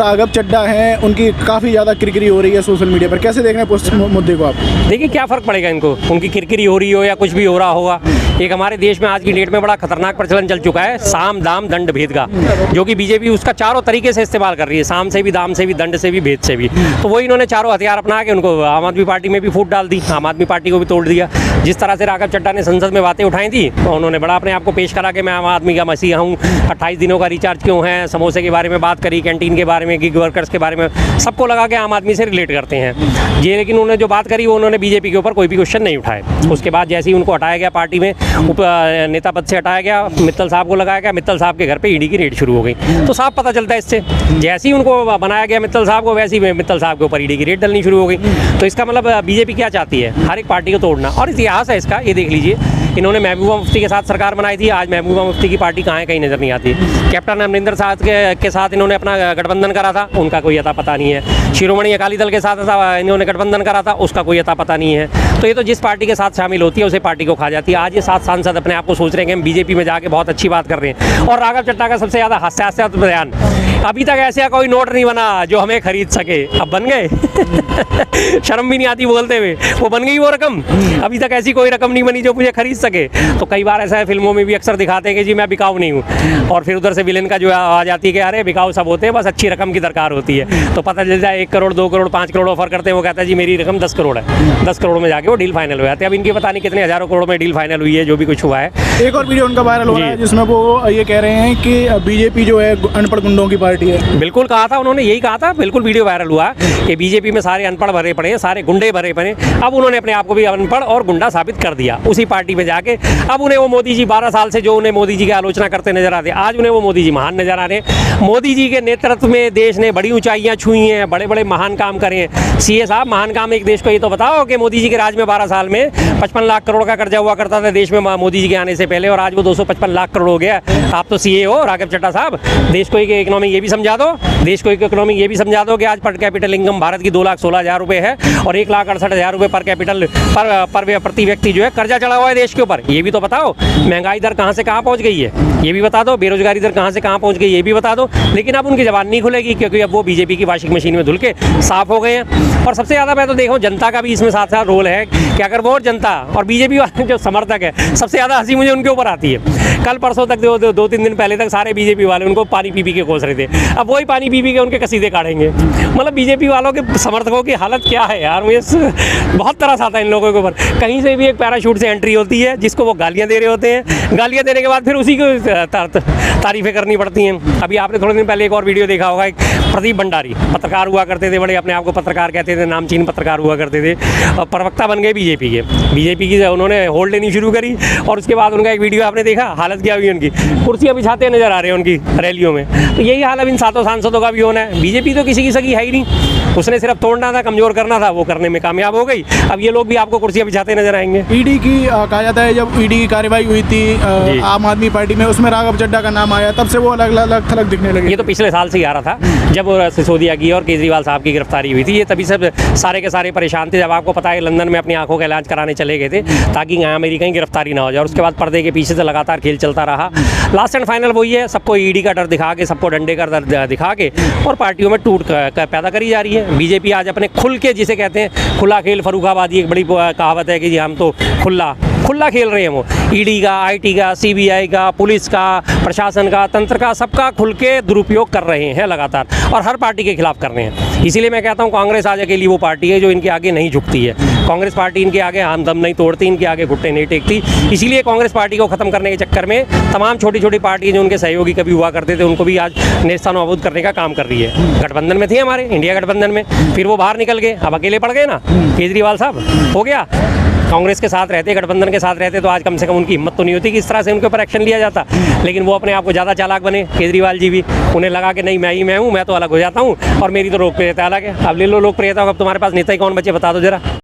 राघव चड्ढा हैं, उनकी काफ़ी ज़्यादा किरकिरी हो रही है सोशल मीडिया पर, कैसे देख रहे हैं उस मुद्दे को आप? देखिए क्या फ़र्क पड़ेगा इनको, उनकी किरकिरी हो रही हो या कुछ भी हो रहा होगा। एक हमारे देश में आज की डेट में बड़ा खतरनाक प्रचलन चल चुका है साम दाम दंड भेद का, जो कि बीजेपी उसका चारों तरीके से इस्तेमाल कर रही है, साम से भी, दाम से भी, दंड से भी, भेद से भी। तो वही इन्होंने चारों हथियार अपना के उनको आम आदमी पार्टी में भी फूट डाल दी, आम आदमी पार्टी को भी तोड़ दिया। जिस तरह से राघव चड्ढा ने संसद में बातें उठाई थी, तो उन्होंने बड़ा अपने आप को पेश करा कि मैं आम आदमी का मसीहा हूँ, 28 दिनों का रिचार्ज क्यों है, समोसे के बारे में बात करी, कैंटीन के बारे में, गिग वर्कर्स के बारे में, सबको लगा के आम आदमी से रिलेट करते हैं ये। लेकिन उन्होंने जो बात करी वो उन्होंने बीजेपी के ऊपर कोई भी क्वेश्चन नहीं उठाए। उसके बाद जैसे ही उनको हटाया गया पार्टी में, नेता पद से हटाया गया, मित्तल साहब को लगाया गया, मित्तल साहब के घर पे ईडी की रेड शुरू हो गई। तो साफ पता चलता है इससे, जैसे ही उनको बनाया गया मित्तल साहब को, वैसे ही मित्तल साहब के ऊपर ईडी की रेड डलनी शुरू हो गई। तो इसका मतलब बीजेपी क्या चाहती है, हर एक पार्टी को तोड़ना। और इतिहास है इसका, ये देख लीजिए, इन्होंने महबूबा मुफ्ती के साथ सरकार बनाई थी, आज महबूबा मुफ्ती की पार्टी कहाँ है कहीं नजर नहीं आती। कैप्टन अमरिंदर साहब के साथ इन्होंने अपना गठबंधन करा था, उनका कोई अता पता नहीं है। शिरोमणि अकाली दल के साथ इन्होंने गठबंधन करा था, उसका कोई अता पता नहीं है। तो ये तो जिस पार्टी के साथ शामिल होती है उसे पार्टी को खा जाती है। आज ये 7 सांसद अपने आप को सोच रहे हैं कि हम बीजेपी में जाके बहुत अच्छी बात कर रहे हैं। और राघव चड्ढा का सबसे ज़्यादा हास्यास्पद बयान, अभी तक ऐसा कोई नोट नहीं बना जो हमें खरीद सके, अब बन गए शर्म भी नहीं आती बोलते हुए, वो बन गई वो रकम, अभी तक ऐसी कोई रकम नहीं बनी जो मुझे खरीद सके। तो कई बार ऐसा है, फिल्मों में भी अक्सर दिखाते हैं कि जी मैं बिकाऊ नहीं हूँ, और फिर उधर से विलेन का जो आ जाती है कि अरे बिकाऊ सब होते हैं, बस अच्छी रकम की दरकार होती है। तो पता चल जाए 1 करोड़ 2 करोड़ 5 करोड़ ऑफर करते हैं, वो कहता है जी मेरी रकम 10 करोड़ है, 10 करोड़ में जाके वो डील फाइनल हो जाती है। अब इनकी पता नहीं कितने हज़ारों करोड़ में डील फाइनल हुई है, जो भी कुछ हुआ है। एक और वीडियो उनका वायरल हो रहा है जिसमें वो ये कह रहे हैं कि बीजेपी जो है अनपढ़ गुंडों की पार्टी है। बिल्कुल कहा था उन्होंने, यही कहा था, बिल्कुल वीडियो वायरल हुआ कि बीजेपी में सारे अनपढ़ भरे पड़े हैं, सारे गुंडे भरे पड़े। अब उन्होंने अपने आप को भी अनपढ़ और गुंडा साबित कर दिया उसी पार्टी में जाके। अब उन्हें वो मोदी जी 12 साल से जो उन्हें मोदी जी की आलोचना करते नजर आते, आज उन्हें वो मोदी जी महान नजर आ रहे हैं। मोदी जी के नेतृत्व में देश ने बड़ी ऊंचाइयां छुई हैं, बड़े बड़े महान काम करे हैं। सीए साहब, महान काम एक देश को ये तो बताओ कि मोदी जी के राज में 12 साल में 55 लाख करोड़ का कर्जा हुआ करता था देश में मोदी जी के आने से पहले, और आज वो 255 लाख करोड़ हो गया। आप तो सीए हो राघव चड्ढा साहब, देश को एक इकोनॉमी ये भी समझा दो, देश को एक इकोनॉमी ये भी समझा दो कि आज पर कैपिटल इनकम भारत की 2,16,000 रुपये है, और 1,68,000 रुपये पर कैपिटल पर प्रति व्यक्ति जो है कर्जा चढ़ा हुआ है देश के ऊपर। ये भी तो बताओ, महंगाई दर कहाँ से कहाँ पहुँच गई है ये भी बता दो, बेरोजगारी दर कहाँ से कहाँ पहुँच गई ये भी बता दो। लेकिन अब उनकी जबान नहीं खुलेगी, क्योंकि अब वो बीजेपी की वॉशिंग मशीन में धुल के साफ हो गए हैं। और सबसे ज़्यादा मैं तो देखूँ जनता का भी इसमें साथ साथ रोल है कि अगर वो जनता और बीजेपी वाले जो समर्थक है, सबसे ज़्यादा हंसी मुझे उनके ऊपर आती है। कल परसों तक 2-3 दिन पहले तक सारे बीजेपी वाले उनको पानी पी के कोस रहे थे, अब वही पानी पी के उनके कसीदे काटेंगे। मतलब बीजेपी वालों के समर्थकों की हालत क्या है यार, मुझे बहुत तरस आता है इन लोगों के ऊपर। कहीं से भी एक पैराशूट से एंट्री होती है जिसको वो गालियाँ दे रहे होते हैं, गालियाँ देने के बाद फिर उसी को तारीफें करनी पड़ती हैं। अभी आपने थोड़े दिन पहले एक और वीडियो देखा होगा, एक प्रदीप भंडारी पत्रकार हुआ करते थे, बड़े अपने आप को पत्रकार कहते थे, नामचीन पत्रकार हुआ करते थे, प्रवक्ता बन गए बीजेपी के। बीजेपी की उन्होंने होल्ड लेनी शुरू करी, और उसके बाद उनका एक वीडियो आपने देखा, हालत क्या हुई उनकी, कुर्सियाँ बिछाते नजर आ रहे हैं उनकी रैलियों में। तो यही हाल अब इन 7 सांसदों का भी होना है। बीजेपी तो किसी की सगी है ही नहीं, उसने सिर्फ तोड़ना था, कमजोर करना था, वो करने में कामयाब हो गई। अब ये लोग भी आपको कुर्सियाँ बिछाते नजर आएंगे। ईडी की कहा जाता है, जब ईडी की कार्रवाई हुई थी आम आदमी पार्टी में, उसमें राघव चड्ढा का नाम आया, तब से वो अलग थलग दिखने लगे। ये तो पिछले साल से ही आ रहा था, जब सिसोदिया की और केजरीवाल साहब की गिरफ्तारी हुई थी। ये तभी सब सारे के सारे परेशान थे। जब आपको पता है लंदन में अपनी आंखों का इलाज कराने चले गए थे ताकि यहाँ मेरी कहीं गिरफ्तारी ना हो जाए, और उसके बाद पर्दे के पीछे से लगातार खेल चलता रहा। लास्ट एंड फाइनल वही है, सबको ईडी का डर दिखा के, सबको डंडे का डर दिखा के, और पार्टियों में टूट पैदा करी जा रही है। बीजेपी आज अपने खुल के, जिसे कहते हैं खुला खेल, फर्रुखाबादी एक बड़ी कहावत है कि जी हम तो खुला खेल रहे हैं। वो ईडी का, आईटी का, सीबीआई का, पुलिस का, प्रशासन का, तंत्र का, सबका खुल के दुरुपयोग कर रहे हैं लगातार, और हर पार्टी के खिलाफ कर रहे हैं। इसीलिए मैं कहता हूँ कांग्रेस आज अकेली वो पार्टी है जो इनके आगे नहीं झुकती है। कांग्रेस पार्टी इनके आगे हम दम नहीं तोड़ती, इनके आगे घुटने नहीं टेकती। इसीलिए कांग्रेस पार्टी को खत्म करने के चक्कर में तमाम छोटी छोटी पार्टी जो उनके सहयोगी कभी हुआ करते थे, उनको भी आज नेस्तनाबूद करने का काम कर रही है। गठबंधन में थे हमारे, इंडिया गठबंधन में, फिर वो बाहर निकल गए, अब अकेले पड़ गए ना केजरीवाल साहब, हो गया। कांग्रेस के साथ रहते, गठबंधन के साथ रहते, तो आज कम से कम उनकी हिम्मत तो नहीं होती कि इस तरह से उनके ऊपर एक्शन लिया जाता। लेकिन वो अपने आप को ज़्यादा चालाक बने, केजरीवाल जी भी, उन्हें लगा कि नहीं मैं ही मैं हूँ, मैं तो अलग हो जाता हूँ, और मेरी तो लोकप्रियता अलग है। अब ले लो लोकप्रियता, अब तुम्हारे पास नेता ही कौन बचे बता दो जरा।